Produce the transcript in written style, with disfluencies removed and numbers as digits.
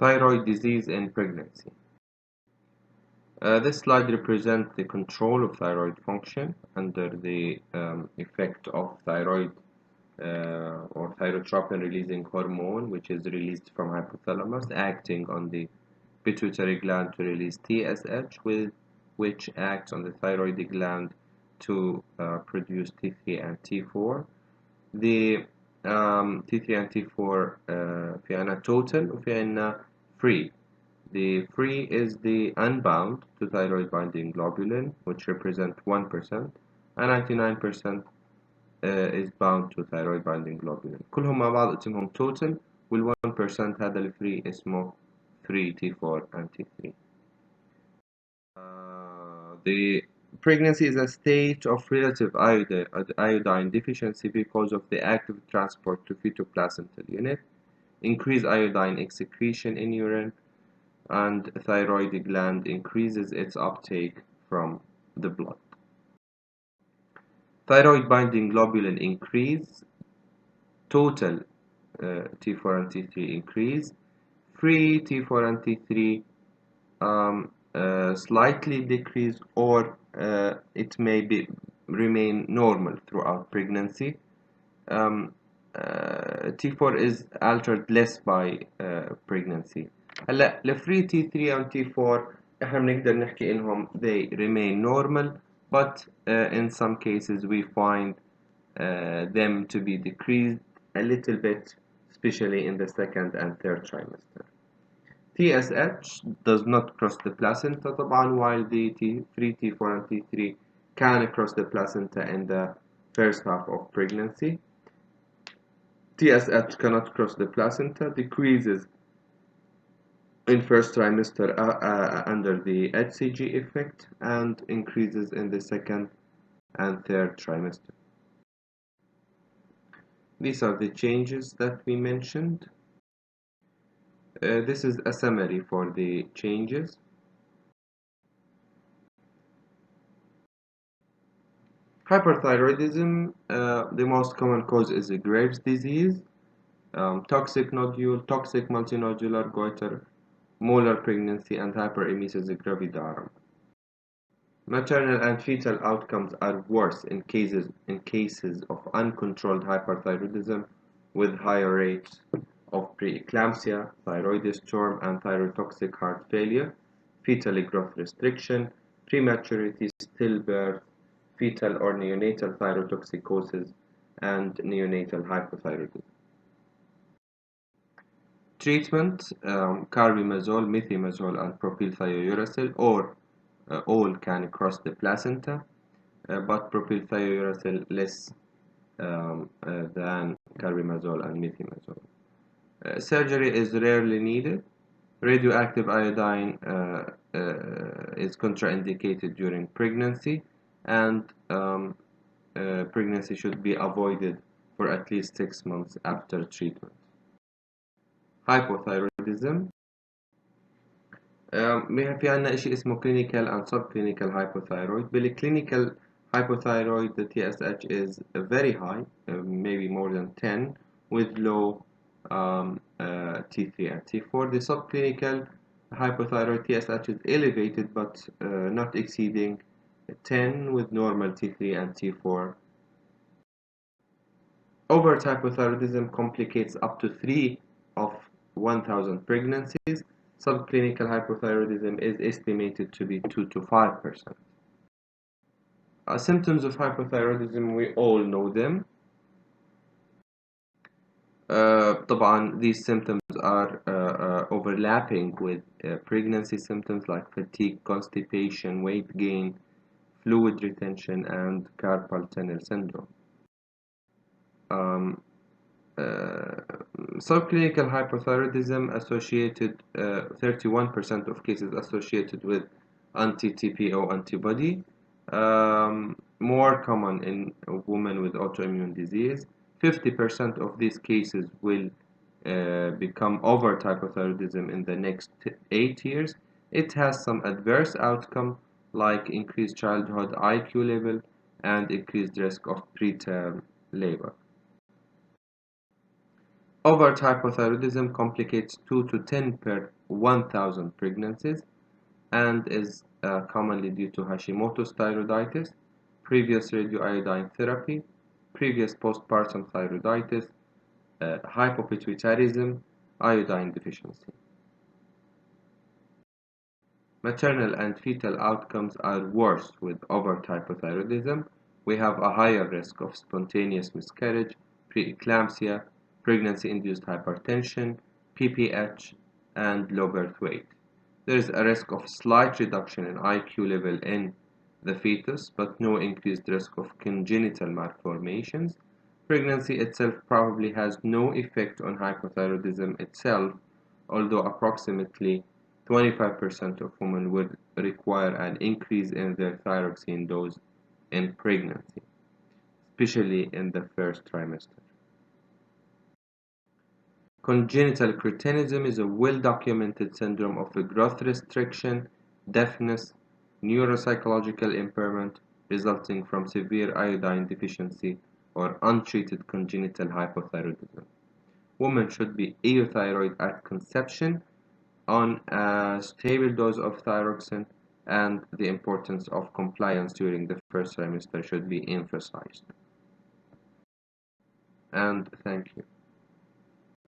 Thyroid disease in pregnancy. This slide represents the control of thyroid function under the effect of thyroid or thyrotropin releasing hormone, which is released from hypothalamus, acting on the pituitary gland to release TSH, which acts on the thyroid gland to produce T3 and T4. The T3 and T4 في عنا total وفي عنا free. The free is the unbound to thyroid binding globulin, which represent 1%, and 99% is bound to thyroid binding globulin. كلهم مع بعض اسمهم total، وال 1% هذا الفري اسمه free T4 and T3. The pregnancy is a state of relative iodine deficiency because of the active transport to fetoplacental unit, increased iodine excretion in urine, and thyroid gland increases its uptake from the blood. Thyroid binding globulin increase, total T4 and T3 increase, free T4 and T3 slightly decrease, or it may remain normal throughout pregnancy. T4 is altered less by pregnancy. هلا الفري T3 and T4 احنا بنقدر نحكي انهم they remain normal, but in some cases we find them to be decreased a little bit, especially in the second and third trimester. TSH does not cross the placenta طبعا, while the T3, T4 and T3 can cross the placenta in the first half of pregnancy. TSH cannot cross the placenta, decreases in first trimester under the HCG effect, and increases in the second and third trimester. These are the changes that we mentioned. This is a summary for the changes. Hyperthyroidism, the most common cause is Graves' disease, toxic nodule, toxic multinodular goiter, molar pregnancy, and hyperemesis gravidarum. Maternal and fetal outcomes are worse in cases of uncontrolled hyperthyroidism, with higher rates of preeclampsia, thyroid storm, and thyrotoxic heart failure, fetal growth restriction, prematurity, stillbirth, fetal or neonatal thyrotoxicosis, and neonatal hypothyroidism. Treatment: carbimazole, methimazole, and propylthiouracil, or all can cross the placenta, but propylthiouracil less than carbimazole and methimazole. Surgery is rarely needed. Radioactive iodine is contraindicated during pregnancy, and pregnancy should be avoided for at least 6 months after treatment. Hypothyroidism. في عنا إشي اسمه clinical and subclinical hypothyroid. بالclinical hypothyroid, the TSH is very high, maybe more than 10, with low T3 and T4. The subclinical hypothyroid TSH is elevated but not exceeding 10, with normal T3 and T4. Overt hypothyroidism complicates up to 3 of 1,000 pregnancies. Subclinical hypothyroidism is estimated to be 2 to 5%. Symptoms of hypothyroidism, we all know them. طبعا these symptoms are overlapping with pregnancy symptoms like fatigue, constipation, weight gain, fluid retention, and carpal tunnel syndrome. Subclinical hypothyroidism associated 31% of cases associated with anti-TPO antibody, more common in women with autoimmune disease. 50% of these cases will become overt hypothyroidism in the next 8 years. It has some adverse outcome like increased childhood IQ level and increased risk of preterm labor. Overt hypothyroidism complicates 2 to 10 per 1,000 pregnancies and is commonly due to Hashimoto's thyroiditis, previous radioiodine therapy, previous postpartum thyroiditis, hypopituitarism, iodine deficiency. Maternal and fetal outcomes are worse with overt hypothyroidism. We have a higher risk of spontaneous miscarriage, preeclampsia, pregnancy-induced hypertension, PPH, and low birth weight. There is a risk of slight reduction in IQ level in the fetus, but no increased risk of congenital malformations. Pregnancy itself probably has no effect on hypothyroidism itself, although approximately 25% of women would require an increase in their thyroxine dose in pregnancy, especially in the first trimester. Congenital cretinism is a well-documented syndrome of growth restriction, deafness, neuropsychological impairment resulting from severe iodine deficiency or untreated congenital hypothyroidism. Women should be euthyroid at conception on a stable dose of thyroxine, and the importance of compliance during the first trimester should be emphasized. And thank you.